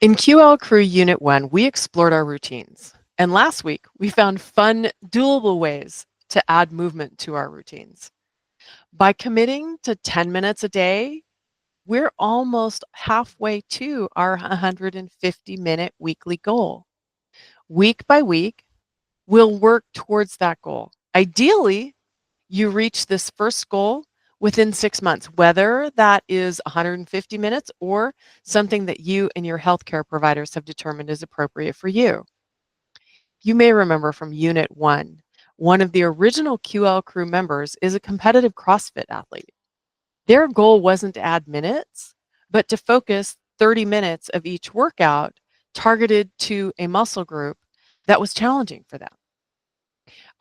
In QL Crew Unit 1, we explored our routines. And last week, we found fun, doable ways to add movement to our routines. By committing to 10 minutes a day, we're almost halfway to our 150-minute weekly goal. Week by week, we'll work towards that goal. Ideally, you reach this first goal within 6 months, whether that is 150 minutes or something that you and your healthcare providers have determined is appropriate for you. You may remember from Unit 1, one of the original QL Crew members is a competitive CrossFit athlete. Their goal wasn't to add minutes, but to focus 30 minutes of each workout targeted to a muscle group that was challenging for them.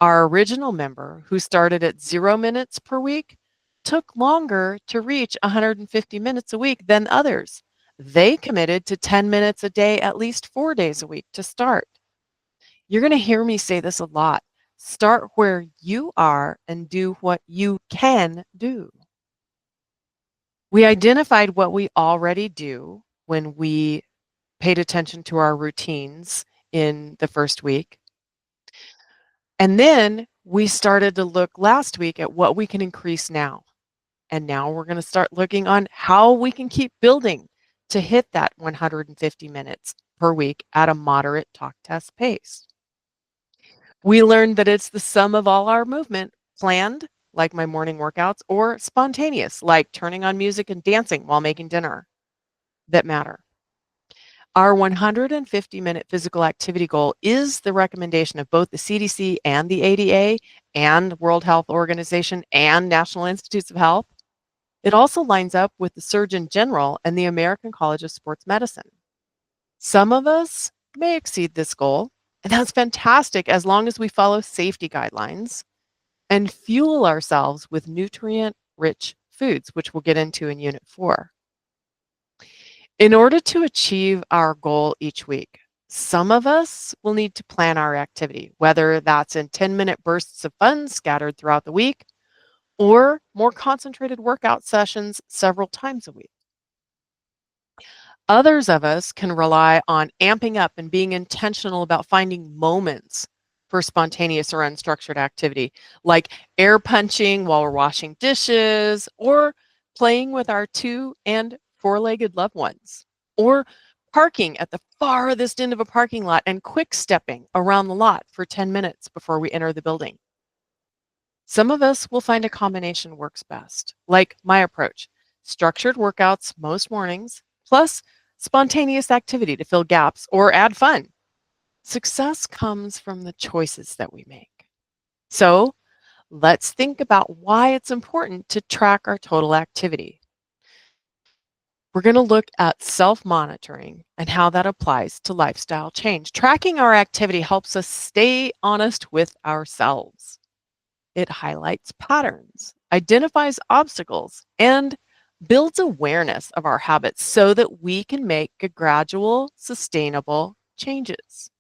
Our original member, who started at 0 minutes per week, took longer to reach 150 minutes a week than others. They committed to 10 minutes a day, at least 4 days a week to start. You're going to hear me say this a lot. Start where you are and do what you can do. We identified what we already do when we paid attention to our routines in the first week. And then we started to look last week at what we can increase now. And now we're going to start looking on how we can keep building to hit that 150 minutes per week at a moderate talk test pace. We learned that it's the sum of all our movement, planned, like my morning workouts, or spontaneous, like turning on music and dancing while making dinner, that matter. Our 150-minute physical activity goal is the recommendation of both the CDC and the ADA and World Health Organization and National Institutes of Health. It also lines up with the Surgeon General and the American College of Sports Medicine. Some of us may exceed this goal, and that's fantastic as long as we follow safety guidelines and fuel ourselves with nutrient-rich foods, which we'll get into in Unit 4. In order to achieve our goal each week, some of us will need to plan our activity, whether that's in 10-minute bursts of fun scattered throughout the week or more concentrated workout sessions several times a week. Others of us can rely on amping up and being intentional about finding moments for spontaneous or unstructured activity, like air punching while we're washing dishes, or playing with our 2- and 4-legged loved ones, or parking at the farthest end of a parking lot and quick stepping around the lot for 10 minutes before we enter the building. Some of us will find a combination works best, like my approach: structured workouts most mornings, plus spontaneous activity to fill gaps or add fun. Success comes from the choices that we make. So let's think about why it's important to track our total activity. We're going to look at self-monitoring and how that applies to lifestyle change. Tracking our activity helps us stay honest with ourselves. It highlights patterns, identifies obstacles, and builds awareness of our habits so that we can make gradual, sustainable changes.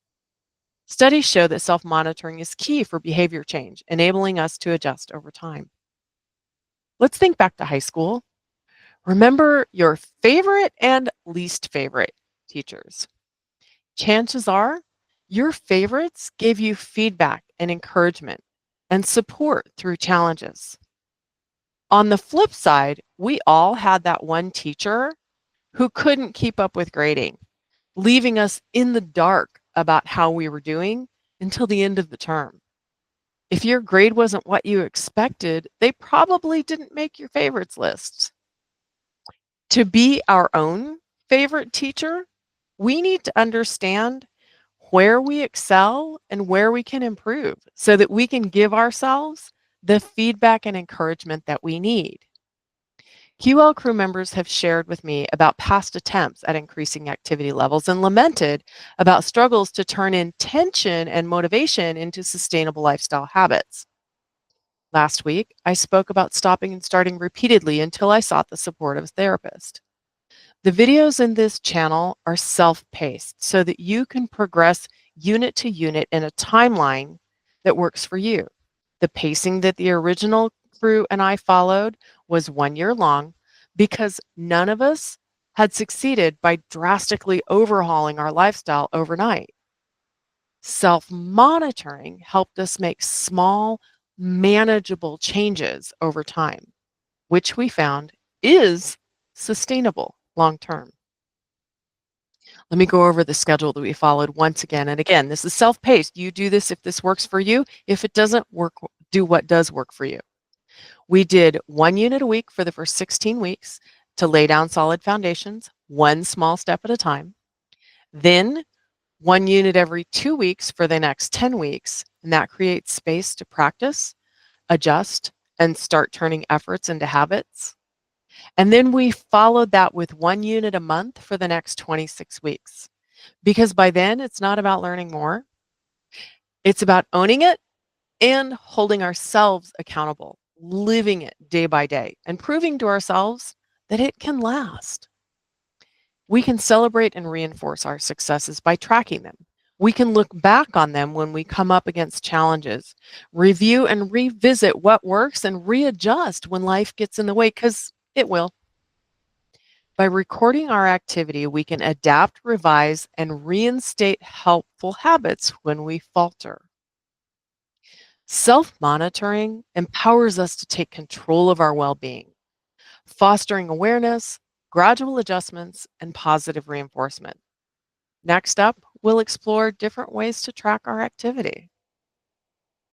Studies show that self-monitoring is key for behavior change, enabling us to adjust over time. Let's think back to high school. Remember your favorite and least favorite teachers. Chances are your favorites gave you feedback and encouragement and support through challenges. On the flip side, we all had that one teacher who couldn't keep up with grading, leaving us in the dark about how we were doing until the end of the term. If your grade wasn't what you expected, they probably didn't make your favorites lists. To be our own favorite teacher, we need to understand where we excel and where we can improve so that we can give ourselves the feedback and encouragement that we need. QL crew members have shared with me about past attempts at increasing activity levels and lamented about struggles to turn intention and motivation into sustainable lifestyle habits. Last week, I spoke about stopping and starting repeatedly until I sought the support of a therapist. The videos in this channel are self-paced so that you can progress unit to unit in a timeline that works for you. The pacing that the original crew and I followed was 1 year long because none of us had succeeded by drastically overhauling our lifestyle overnight. Self monitoring helped us make small, manageable changes over time, which we found is sustainable long term. Let me go over the schedule that we followed once again. And again, this is self paced. You do this if this works for you. If it doesn't work, do what does work for you. We did 1 unit a week for the first 16 weeks to lay down solid foundations, one small step at a time. Then 1 unit every 2 weeks for the next 10 weeks. And that creates space to practice, adjust, and start turning efforts into habits. And then we followed that with 1 unit a month for the next 26 weeks. Because by then, it's not about learning more, it's about owning it and holding ourselves accountable, living it day by day, and proving to ourselves that it can last. We can celebrate and reinforce our successes by tracking them. We can look back on them when we come up against challenges, review and revisit what works, and readjust when life gets in the way, because it will. By recording our activity, we can adapt, revise, and reinstate helpful habits when we falter. Self monitoring empowers us to take control of our well being, fostering awareness, gradual adjustments, and positive reinforcement. Next up, we'll explore different ways to track our activity.